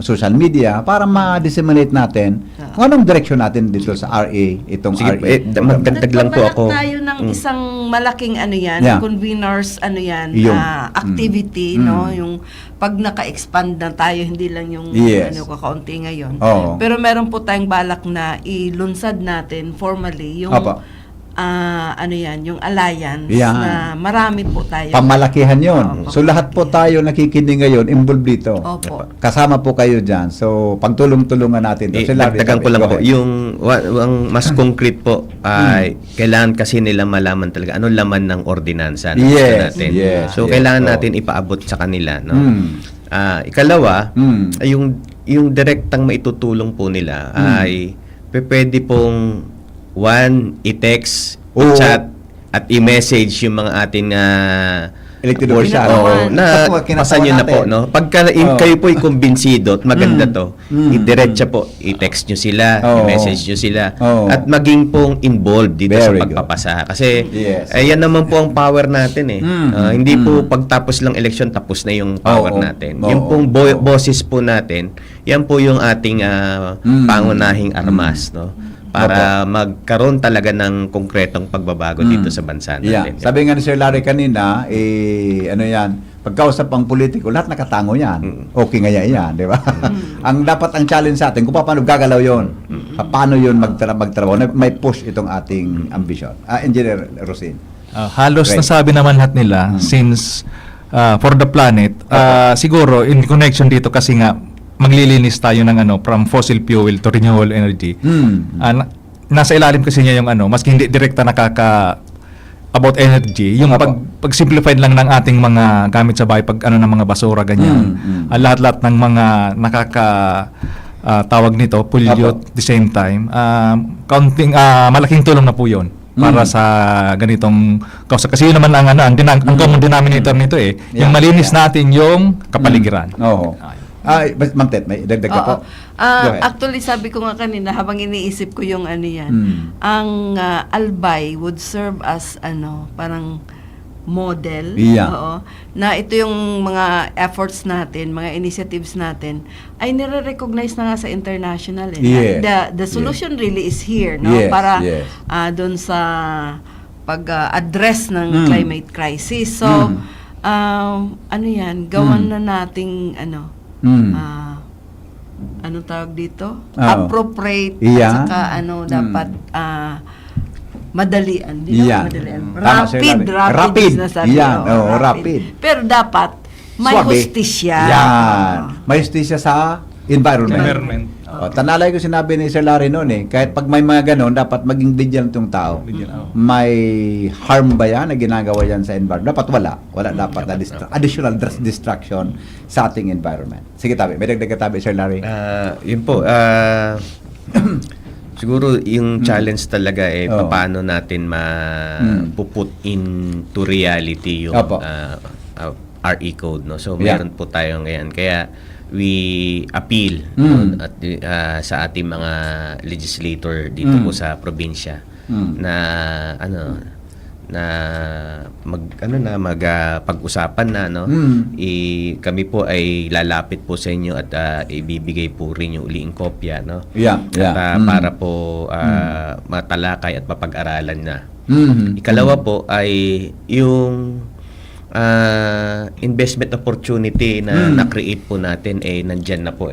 social media, para ma-disseminate natin kung anong direction natin dito sa RA, itong Sige, RA. magdagdag lang po ako. Nagpabalak tayo ng isang malaking Yeah. conveners Yung, activity, no? Yung pag naka-expand na tayo, hindi lang yung Yes. kakaunti ngayon. Oo. Pero meron po tayong balak na ilunsad natin formally yung Apa. yung alliance Yan. na marami po tayo. Pamalakihan yon. Oo, So lahat po tayo nakikinig ngayon, involved dito. Opo. Kasama po kayo dyan. So pagtulong-tulungan natin. Dagdagan ko lang po, ang mas concrete po ay kailangan kasi nila malaman talaga ano laman ng ordinansa na gusto Yes, natin. yes, So yes. kailangan Oo. natin ipaabot sa kanila, no? Mm. Ikalawa, Mm. ay yung direktang maitutulong po nila ay pwede pong i-text, Oo. i-chat at i-message yung mga ating Elected worship. official. Oo, na Kinatawa basa nyo na natin. po, no? Pagka Oo. kayo po'y kumbinsido at maganda to, Mm. i-diretsa po, i-text nyo sila, Oo. i-message nyo sila, Oo. at maging pong involved dito sa Very good. pagpapasa. Kasi, Yes. yan naman po ang power natin eh. Hindi po Mm. pagtapos lang election, tapos na yung power Oo. natin. Oo. Yung pong boses po natin, yan po yung ating pangunahing armas, no? para magkaroon talaga ng konkretong pagbabago dito sa bansa natin. Sabi nga ni Sir Larry kanina, ano yan, pagkausap ang politiko, lahat nakatango yan. Okay nga yan, di ba? Ang dapat ang challenge sa atin, kung paano gagalaw yon, paano yun magtrabaho, may push itong ating ambisyon. Engineer Rosin. Halos Great. nasabi naman lahat nila since for the planet, siguro in connection dito kasi nga maglilinis tayo ng from fossil fuel to renewable energy. Nasa ilalim kasi niya yung maski hindi direkta about energy, yung pag simplified lang ng ating mga gamit sa bahay, pag ng mga basura ganyan. Lahat-lahat ng mga tawag nito, pollute the same time. Malaking tulong na po 'yon para sa ganitong kausa. Kasi yun naman ang common denominator nito yung malinis natin yung kapaligiran. Ma'am Tet, may dagdag ka po? Go ahead. Actually, sabi ko nga kanina, habang iniisip ko yung ang Albay would serve as parang model. Oo, na ito yung mga efforts natin, mga initiatives natin, ay nire-recognize na nga sa international. The solution really is here, no? Para doon sa pag-address ng climate crisis. So, gawan na nating anong tawag dito? Appropriate at saka dapat madalian. Rapid na sabi. Rapid. Pero dapat may hustisya. May hustisya sa environment. Tanalay ko sinabi ni Sir Larry noon kahit pag may mga ganon, dapat maging vigilant yung tao. May harm ba yan na ginagawa yan sa environment? Dapat wala. Wala dapat na additional distraction sa ating environment. Sige, Tabi. May dagdag ka, Tabi, Sir Larry. Yun po. Siguro yung challenge talaga paano natin puput into reality yung RE code, no? So meron po tayo ngayon. Kaya we appeal sa ating mga legislator dito po sa probinsya na pag-usapan na kami po ay lalapit po sa inyo at ibibigay po rin yung uling kopya para po matalakay at mapag-aralan na. Ikalawa po ay yung investment opportunity na na-create po natin nandyan na po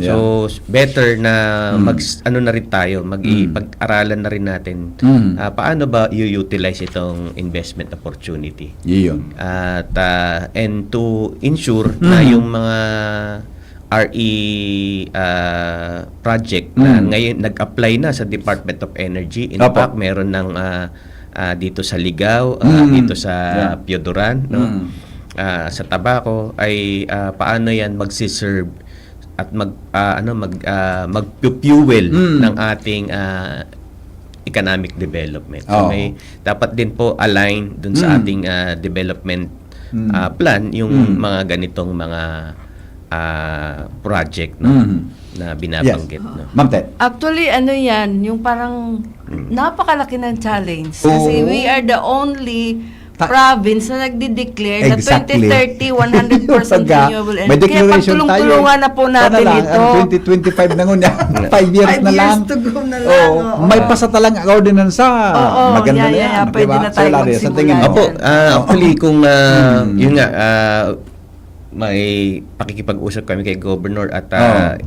So better na na rin tayo, pag-aralan na rin natin paano ba i-utilize itong investment opportunity. At and to ensure na yung mga RE project na ngayon nag-apply na sa Department of Energy. In fact, meron ng dito sa Ligaw, dito sa Piodoran, sa Tabaco ay paano yan magsiserve at mag-fuel ng ating economic development. So may dapat din po align dun sa ating development plan yung mga ganitong mga project na binabanggit. Ma'am Tet. Actually, yung parang napakalaki ng challenge. Kasi we are the only province na nagde-declare na 2030, 100% renewable energy. May declaration kaya pagtulong-tulungan na po natin ito. 2025 na ngunya. 5 years na lang. 5 years to go na lang. May pasatalang ordinance maganda na yan. Pwede na tayo magsimula. Actually, kung yun nga, may pakikipag-usap kami kay Governor at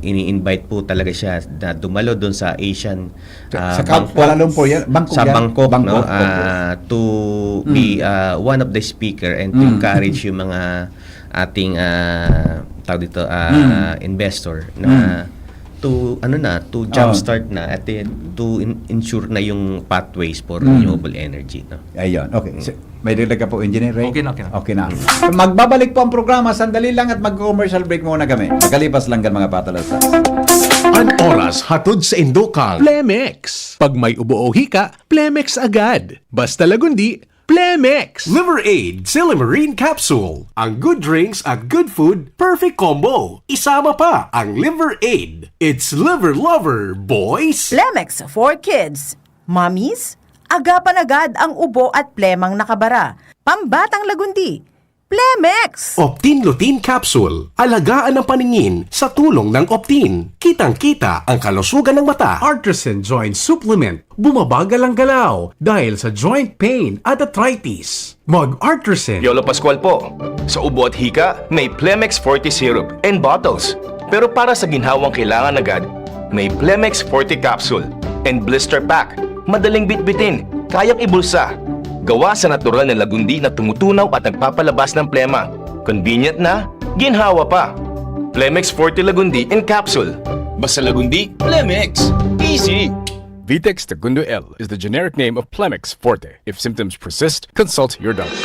ini-invite po talaga siya na dumalo doon sa Asian Kuala Lumpur yan. Bangkok, no? To be one of the speaker and to encourage yung mga ating investor na to jumpstart na at to ensure na yung pathways for renewable energy, no? Ayun. Okay. May dagdag ka po, Engineer Ray? Okay na. Magbabalik po ang programa. Sandali lang at mag-commercial break muna kami. Magkalipas lang mga patalastas. An oras hatod sa Indokang Plemex. Pag may ubo o hika, Plemex agad. Basta lagundi, Plemex. Liver Aid Silimarine Capsule. Ang good drinks at good food, perfect combo. Isama pa ang Liver Aid. It's liver lover, boys! Plemex for kids. Mommies, agapan agad ang ubo at plemang nakabara. Pambatang lagundi. Plemex! Optin Lutein Capsule. Alagaan ang paningin sa tulong ng Optin. Kitang-kita ang kalusugan ng mata. Artisan Joint Supplement. Bumabagal ang galaw dahil sa joint pain at arthritis. Mag-Artisan. Yolo Pascual po. Sa ubo at hika, may Plemex Forte Syrup and bottles. Pero para sa ginhawang kailangan agad, may Plemex Forte Capsule and Blister Pack. Madaling bitbitin, kayang ibulsa. Gawa sa natural na lagundi na tumutunaw at nagpapalabas ng plema. Convenient na, ginhawa pa. Plemex Forte Lagundi in Capsule. Basta lagundi, Plemex. Easy! Vitex Segundo L is the generic name of Plemex Forte. If symptoms persist, consult your doctor.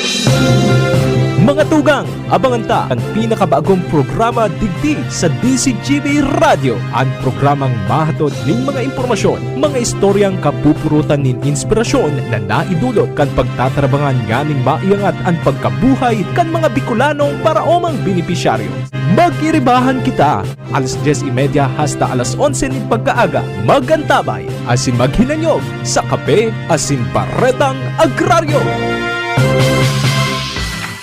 Mga tugang, abangan ta ang pinakabagong programa digdi sa DCGB Radio. Ang programang mahatod ning mga impormasyon, mga istoryang kapupurutan nin inspirasyon na naidulot kan pagtatrabangan ganing maiangat ang pagkabuhay kan mga Bicolanong paraomang benepisyaryo. Mag-iribahan kita, alas 10:30 hasta alas 11 nin pagkaaga. Magantabay, asin maghinanyog sa kape asin paretang agraryo.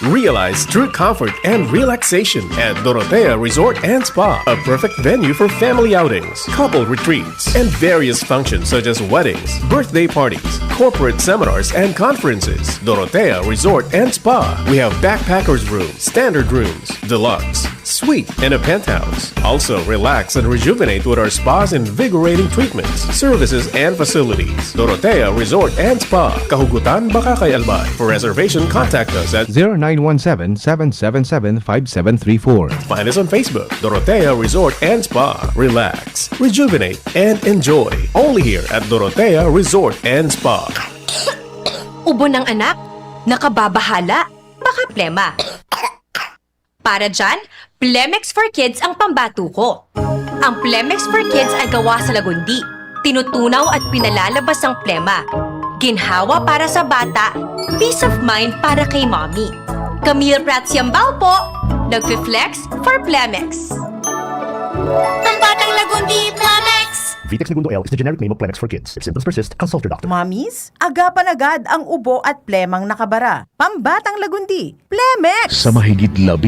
Realize true comfort and relaxation at Dorotea Resort and Spa, a perfect venue for family outings, couple retreats, and various functions such as weddings, birthday parties, corporate seminars, and conferences. Dorotea Resort and Spa. We have backpackers rooms, standard rooms, deluxe, suite, and a penthouse. Also, relax and rejuvenate with our spas and invigorating treatments, services, and facilities. Dorotea Resort and Spa, Kahugutan, Bakakay, Albay. For reservation, contact us at 0917-777-5734. Find us on Facebook, Dorotea Resort and Spa. Relax, rejuvenate, and enjoy. Only here at Dorotea Resort and Spa. Ubo ng anak? Nakababahala? Baka plema. Para dyan, Plemex for Kids ang pambato ko. Ang Plemex for Kids ay gawa sa lagundi. Tinutunaw at pinalalabas ang plema. Ginhawa para sa bata, peace of mind para kay mommy. Camille Prats Yambao po, nagfi-flex for Plemex. Pambatang lagundi, Plemex! Vitex Segundo L is the generic name of Plemex for Kids. If symptoms persist, consult your doctor. Mommies, agapan agad ang ubo at plemang nakabara. Pambatang lagundi, Plemex! Sa mahigit 15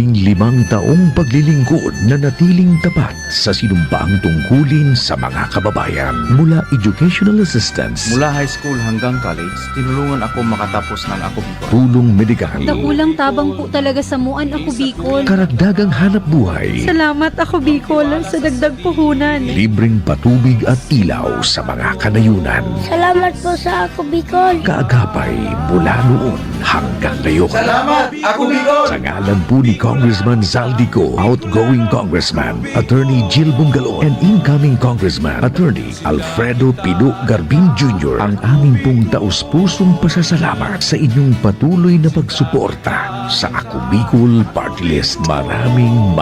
taong paglilingkod na natiling tapat sa sinumpaang tungkulin sa mga kababayan. Mula educational assistance, Mula high school hanggang college, tinulungan ako makatapos ng Ako Bicol. tulong medikal, Dakulang tabang po talaga sa muan Ako Bicol. karagdagang hanap buhay, Salamat Ako Bicol sa dagdag puhunan. libreng patubig at ilaw sa mga kanayunan. Salamat po sa Ako Bicol. Kaagapay mula noon hanggang ngayon. Salamat, Ako Bicol! Sa ngalan po ni Congressman Zaldico, outgoing Congressman, Attorney Jill Bungalon, and incoming Congressman, Attorney Alfredo Pino Garbin Jr., ang aming pong taus-pusong pasasalamat sa inyong patuloy na pagsuporta sa Ako Bicol Party List. Maraming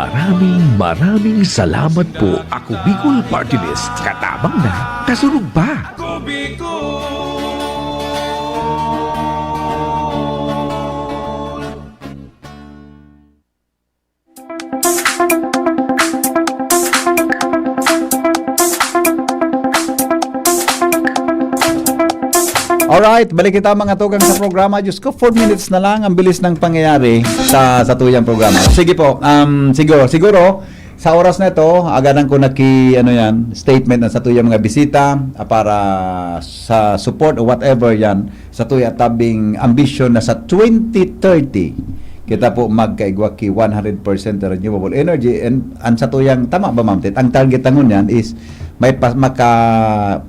salamat po, Ako Bicol Party List. Katabang na, kasunod pa. Alright, balik kita mga tugang sa programa. Diyos ko, 4 minutes na lang. Ang bilis ng pangyayari sa tuyang programa. Sige po, siguro, sa oras na ito, agaran ko statement na sa tuyang mga bisita para sa support o whatever yan, sa tuyang tabing ambition na sa 2030, kita po magkaigwa ki 100% renewable energy and sa tuyang, tama ba ma'am? Ang target tangon yan is maipasa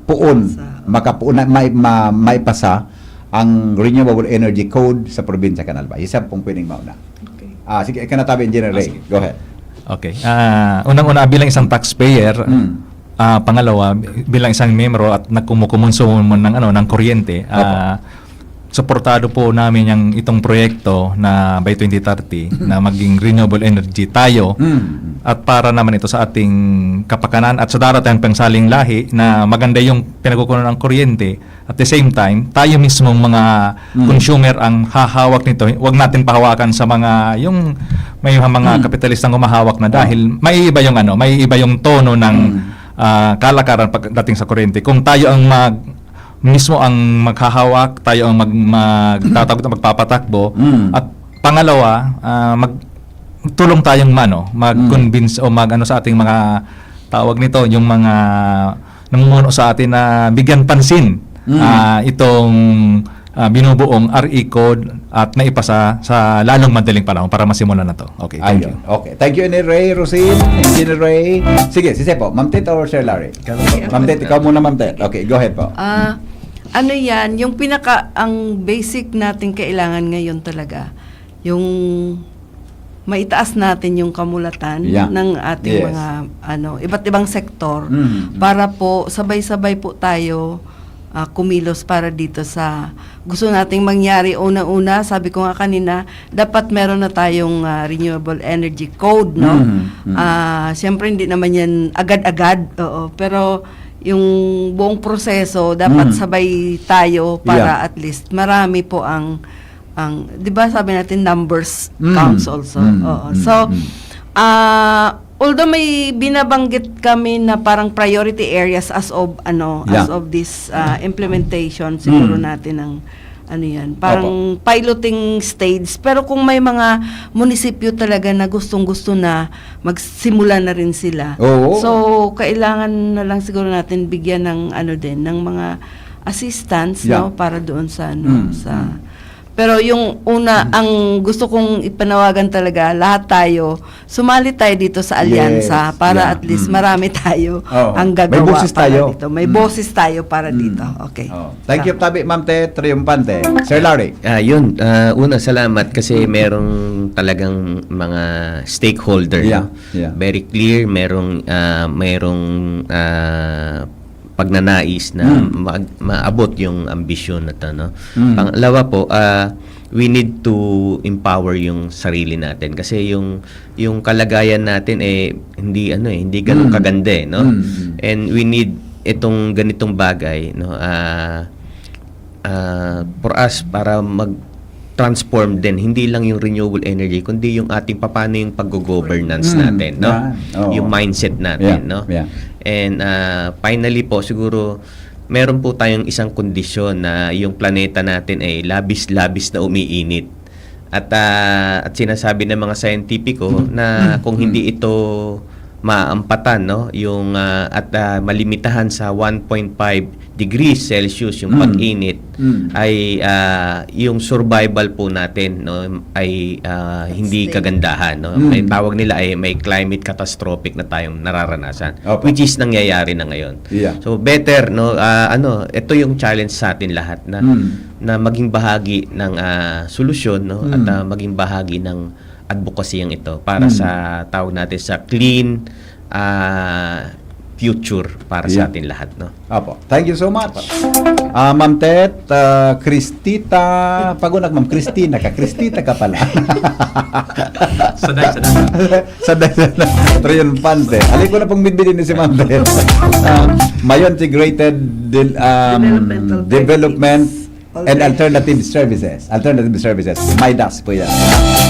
ang renewable energy code sa probinsya Canal Bay. Isa pong pwedeng mauna. Okay. Sige, kanatabi Engineer Ray. Go ahead. Okay. Unang-una bilang isang taxpayer, pangalawa bilang isang membro at nagkumukonsumo ng kuryente, suportado po namin yung itong proyekto na by 2030 na maging renewable energy tayo at para naman ito sa ating kapakanan at sa darating pangsaling lahi na maganda yung pinagkukunan ng kuryente at the same time tayo mismo mga consumer ang hahawak nito. Huwag natin pahawakan sa mga yung may mga kapitalistang humahawak na dahil may iba yung tono ng kalakaran pagdating sa kuryente. Kung tayo ang mismo ang maghahawak, tayo ang magpapatakbo at pangalawa, magtulong tayong mag-convince o mag-ano sa ating mga tawag nito, yung mga namumuno sa atin na bigyan pansin itong binubuong RE code at naipasa sa lalong madaling panahon para masimulan na to. Okay, thank you. Okay. Thank you, Engineer Ray, Rosine, Engineer Ray. Sige, si Sepo, Ma'am Tet or Sir Larry? Ma'am Tet, ikaw muna, Ma'am Tet. Okay, go ahead po. Ano yan, yung ang basic natin kailangan ngayon talaga, yung maitaas natin yung kamulatan ng ating mga iba't ibang sektor para po sabay-sabay po tayo kumilos para dito sa gusto nating mangyari. Una-una, sabi ko nga kanina, dapat meron na tayong renewable energy code, no? Siyempre hindi naman yan agad-agad, pero yung buong proseso dapat sabay tayo para at least marami po ang 'di ba sabi natin numbers counts also. So although may binabanggit kami na parang priority areas as of this implementation, siguro natin ang yan, parang piloting stage, pero kung may mga munisipyo talaga na gustong-gusto na magsimula na rin sila. So kailangan na lang siguro natin bigyan ng ng mga assistance para doon sa pero yung una, ang gusto kong ipanawagan talaga, lahat tayo, sumali tayo dito sa alyansa para at least marami tayo ang gagawa. May boses tayo. Dito. May boses tayo para dito. Okay. Thank you, Tabi, Ma'am Tet, triumpante. Sir Larry. Una, salamat kasi merong talagang mga stakeholder. Very clear, merong pagnanais na maabot yung ambisyon na to, no? Pangalawa po, we need to empower yung sarili natin kasi yung kalagayan natin hindi ganun kaganda, no? And we need itong ganitong bagay, no? For us para transform din hindi lang yung renewable energy kundi yung ating paano yung pag-governance natin, no? Yung mindset natin, no? And finally po siguro meron po tayong isang kondisyon na yung planeta natin ay labis-labis na umiinit. At sinasabi ng mga scientifico na kung hindi ito maampatan, no, yung at malimitahan sa 1.5 degrees Celsius yung pag-init ay yung survival po natin, no, ay hindi kagandahan, no. May tawag nila ay may climate catastrophic na tayong nararanasan, which is nangyayari na ngayon. So better, no, ito yung challenge sa atin lahat na maging bahagi ng solusyon, no, at maging bahagi ng advocacy ito para sa tawag natin sa clean future para sa atin lahat, no. Thank you so much. Ma'am Tet, Cristita, pagunag Ma'am Cristina ka, Cristita ka pala. Saday. Triumpante. Alin ko na pong bidbidin ni si Ma'am Tet. Mayo Integrated Development and Alternative Services. MIDAS po yan.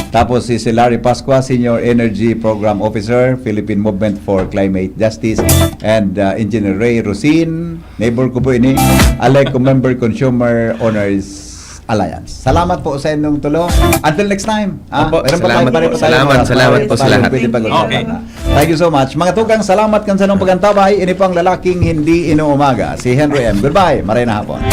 Tapos si Larry Pascua, Senior Energy Program Officer, Philippine Movement for Climate Justice, and Engineer Ray Rosine, neighbor ko po ini, Aleco Member Consumer Owners Alliance. Salamat po sa inyong tulong. Until next time. Salamat po sa lahat. Thank you so much. Mga tugang, salamat kan sa nung pagantabay. Ini pang lalaking hindi inuumaga. Si Henry M. Goodbye. Maray na hapon.